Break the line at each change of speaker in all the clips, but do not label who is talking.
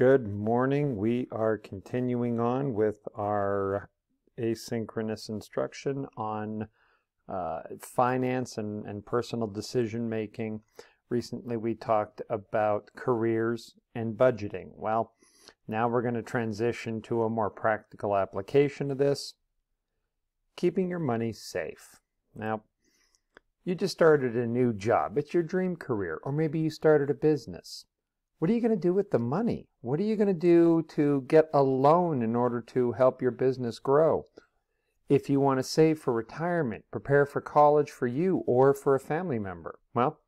Good morning. We are continuing on with our asynchronous instruction on finance and personal decision making. Recently we talked about careers and budgeting. Well, now we're going to transition to a more practical application of this, keeping your money safe. Now, you just started a new job. It's your dream career, or maybe you started a business. What are you going to do with the money? What are you going to do to get a loan in order to help your business grow? If you want to save for retirement, prepare for college for you or for a family member, well,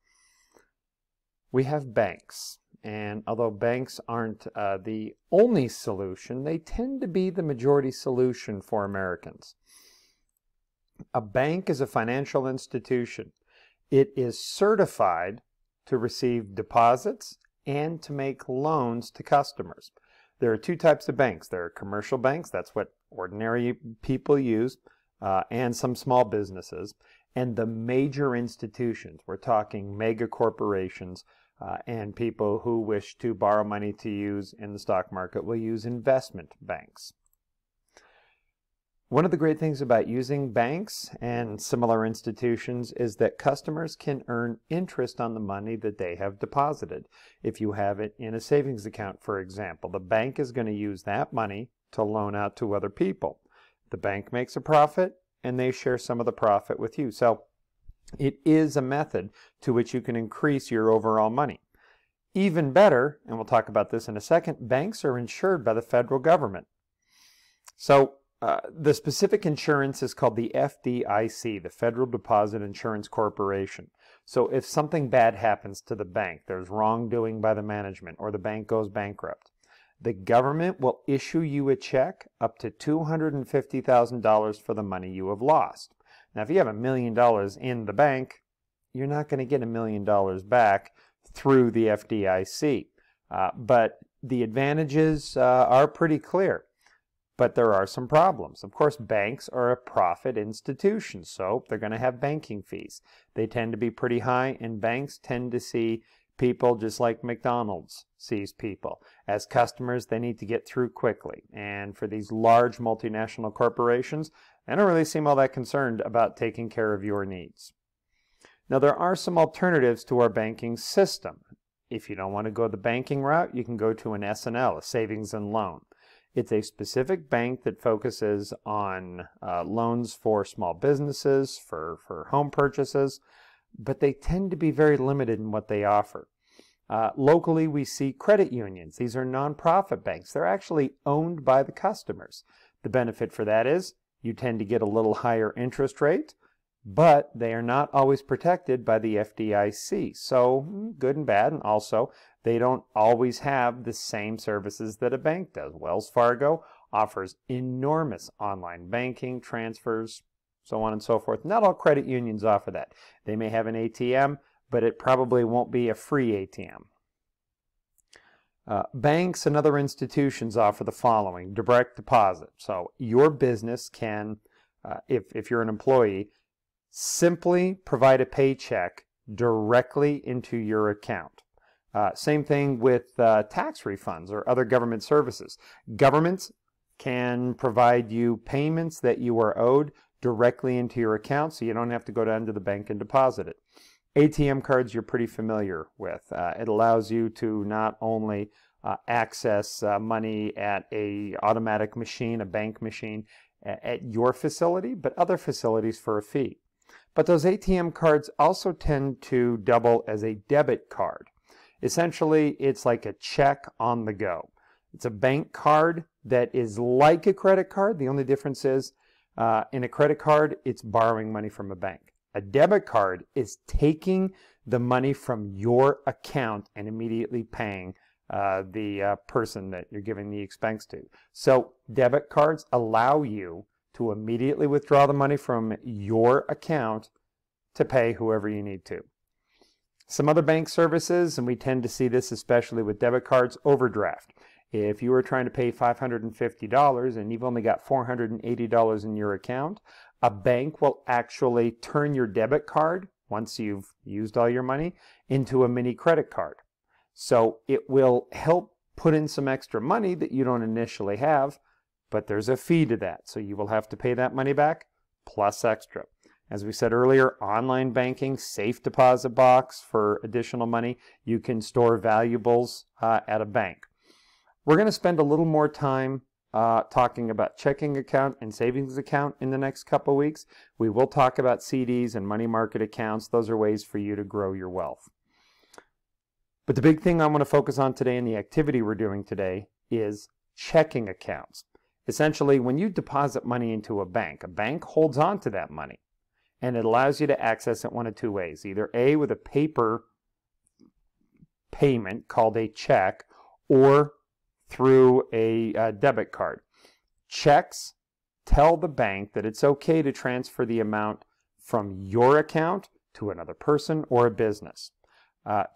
we have banks. And although banks aren't the only solution, they tend to be the majority solution for Americans. A bank is a financial institution. It is certified to receive deposits and to make loans to customers. There are two types of banks. There are commercial banks, that's what ordinary people use, and some small businesses, and the major institutions. We're talking mega corporations and people who wish to borrow money to use in the stock market will use investment banks. One of the great things about using banks and similar institutions is that customers can earn interest on the money that they have deposited. If you have it in a savings account, for example, the bank is going to use that money to loan out to other people. The bank makes a profit and they share some of the profit with you. So it is a method to which you can increase your overall money. Even better, and we'll talk about this in a second, banks are insured by the federal government. So the specific insurance is called the Fdic, the Federal Deposit Insurance Corporation. So if something bad happens to the bank, there's wrongdoing by the management, or the bank goes bankrupt, the government will issue you a check up to $250,000 for the money you have lost. Now, if you have $1 million in the bank, you're not going to get $1 million back through the Fdic. But the advantages are pretty clear. But there are some problems. Of course, banks are a profit institution, so they're going to have banking fees. They tend to be pretty high, and banks tend to see people just like McDonald's sees people. As customers, they need to get through quickly. And for these large multinational corporations, they don't really seem all that concerned about taking care of your needs. Now, there are some alternatives to our banking system. If you don't want to go the banking route, you can go to an S&L, a savings and loan. It's a specific bank that focuses on loans for small businesses, for home purchases, but they tend to be very limited in what they offer. Locally, we see credit unions. These are nonprofit banks. They're actually owned by the customers. The benefit for that is you tend to get a little higher interest rate, but they are not always protected by the Fdic. So good and bad, and also they don't always have the same services that a bank does. Wells Fargo offers enormous online banking, transfers, so on and so forth. Not all credit unions offer that. They may have an ATM, but it probably won't be a free ATM. Banks and other institutions offer the following: direct deposit. So your business can, if you're an employee, simply provide a paycheck directly into your account. Same thing with tax refunds or other government services. Governments can provide you payments that you are owed directly into your account, so you don't have to go down to the bank and deposit it. ATM cards you're pretty familiar with. It allows you to not only access money at an automatic machine, a bank machine, at your facility, but other facilities for a fee. But those ATM cards also tend to double as a debit card. Essentially, it's like a check on the go. It's a bank card that is like a credit card. The only difference is in a credit card, it's borrowing money from a bank. A debit card is taking the money from your account and immediately paying the person that you're giving the expense to. So debit cards allow you to immediately withdraw the money from your account to pay whoever you need to. Some other bank services, and we tend to see this especially with debit cards, overdraft. If you were trying to pay $550 and you've only got $480 in your account, a bank will actually turn your debit card, once you've used all your money, into a mini credit card. So it will help put in some extra money that you don't initially have, but there's a fee to that. So you will have to pay that money back plus extra. As we said earlier, online banking, safe deposit box for additional money. You can store valuables at a bank. We're going to spend a little more time talking about checking account and savings account in the next couple weeks. We will talk about CDs and money market accounts. Those are ways for you to grow your wealth. But the big thing I want to focus on today and the activity we're doing today is checking accounts. Essentially, when you deposit money into a bank holds on to that money, and it allows you to access it one of two ways. Either A, with a paper payment called a check, or through a debit card. Checks tell the bank that it's okay to transfer the amount from your account to another person or a business.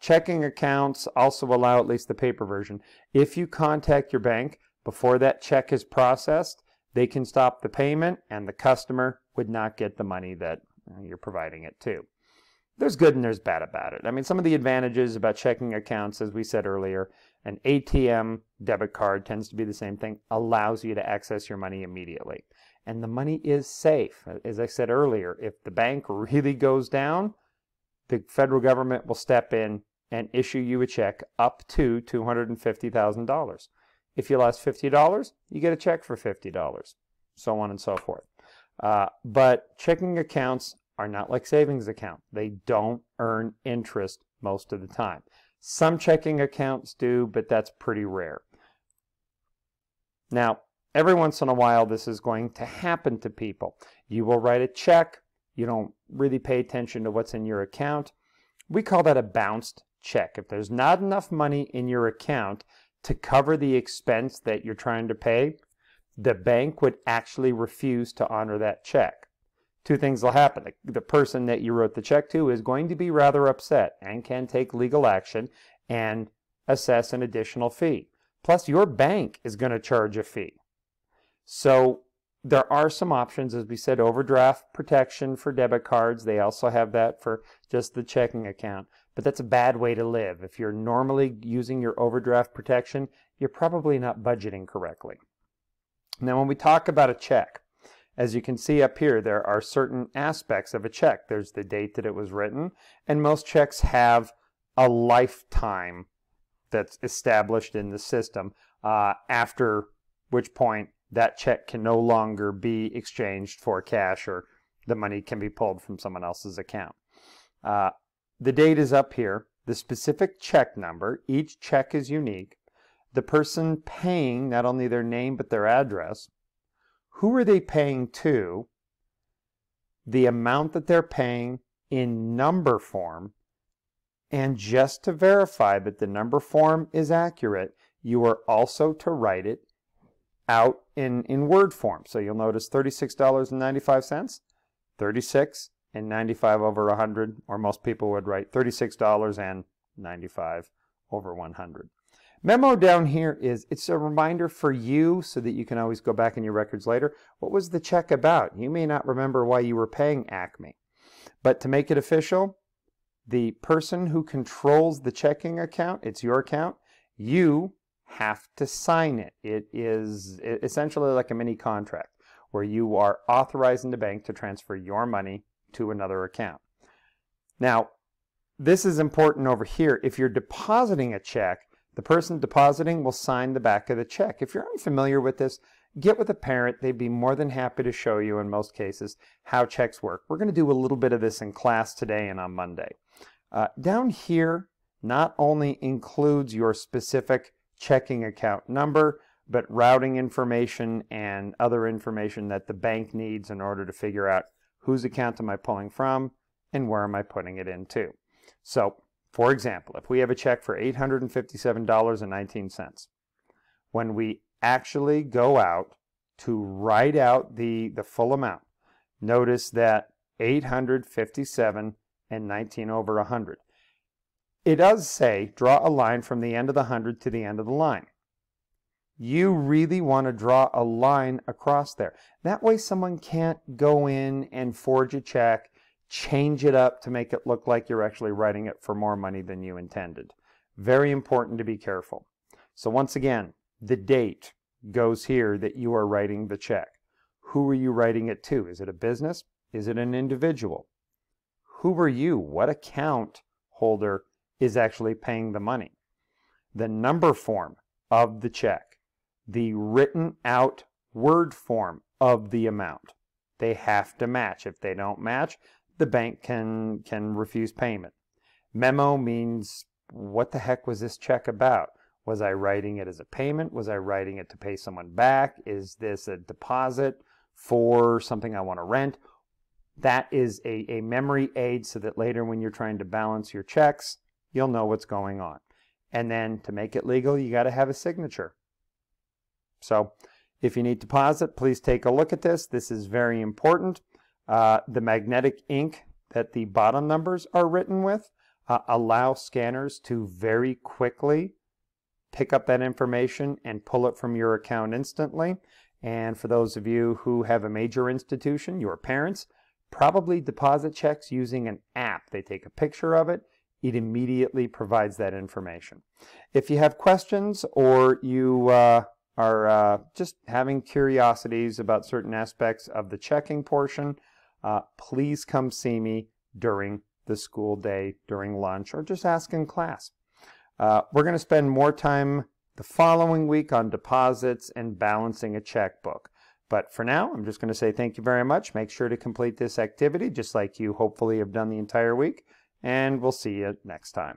Checking accounts also allow, at least the paper version, if you contact your bank before that check is processed, they can stop the payment and the customer would not get the money that you're providing it to. There's good and there's bad about it. I mean, some of the advantages about checking accounts, as we said earlier, an ATM debit card tends to be the same thing, allows you to access your money immediately. And the money is safe. As I said earlier, if the bank really goes down, the federal government will step in and issue you a check up to $250,000. If you lost $50, you get a check for $50, so on and so forth. But checking accounts are not like savings accounts. They don't earn interest most of the time. Some checking accounts do, but that's pretty rare. Now, every once in a while, this is going to happen to people. You will write a check. You don't really pay attention to what's in your account. We call that a bounced check. If there's not enough money in your account to cover the expense that you're trying to pay, the bank would actually refuse to honor that check. Two things will happen. The person that you wrote the check to is going to be rather upset and can take legal action and assess an additional fee. Plus, your bank is going to charge a fee. So there are some options, as we said, overdraft protection for debit cards. They also have that for just the checking account. But that's a bad way to live. If you're normally using your overdraft protection, you're probably not budgeting correctly. Now, when we talk about a check, as you can see up here, there are certain aspects of a check. There's the date that it was written, and most checks have a lifetime that's established in the system, after which point that check can no longer be exchanged for cash or the money can be pulled from someone else's account. The date is up here. The specific check number, each check is unique. The person paying, not only their name but their address. Who are they paying to? The amount that they're paying in number form. And just to verify that the number form is accurate, you are also to write it out in word form. So you'll notice $36.95, 36.95 over 100, or most people would write $36.95 over 100. Memo down here it's a reminder for you so that you can always go back in your records later. What was the check about? You may not remember why you were paying Acme. But to make it official, the person who controls the checking account, it's your account, you have to sign it. It is essentially like a mini contract where you are authorizing the bank to transfer your money to another account. Now, this is important over here. If you're depositing a check, the person depositing will sign the back of the check. If you're unfamiliar with this, get with a parent. They'd be more than happy to show you, in most cases, how checks work. We're going to do a little bit of this in class today and on Monday. Down here not only includes your specific checking account number, but routing information and other information that the bank needs in order to figure out whose account am I pulling from and where am I putting it into. So, for example, if we have a check for $857.19, when we actually go out to write out the full amount, notice that 857.19 over 100. It does say draw a line from the end of the 100 to the end of the line. You really want to draw a line across there. That way someone can't go in and forge a check, change it up to make it look like you're actually writing it for more money than you intended. Very important to be careful. So once again, the date goes here that you are writing the check. Who are you writing it to? Is it a business? Is it an individual? Who are you? What account holder is actually paying the money? The number form of the check, the written out word form of the amount. They have to match. If they don't match, the bank can refuse payment. Memo means, what the heck was this check about? Was I writing it as a payment? Was I writing it to pay someone back? Is this a deposit for something I want to rent? That is a memory aid so that later when you're trying to balance your checks, you'll know what's going on. And then to make it legal, you got to have a signature. So if you need deposit, please take a look at this. This is very important. The magnetic ink that the bottom numbers are written with allow scanners to very quickly pick up that information and pull it from your account instantly. And for those of you who have a major institution, your parents, probably deposit checks using an app. They take a picture of it. It immediately provides that information. If you have questions or you are just having curiosities about certain aspects of the checking portion, please come see me during the school day, during lunch, or just ask in class. We're going to spend more time the following week on deposits and balancing a checkbook. But for now, I'm just going to say thank you very much. Make sure to complete this activity just like you hopefully have done the entire week, and we'll see you next time.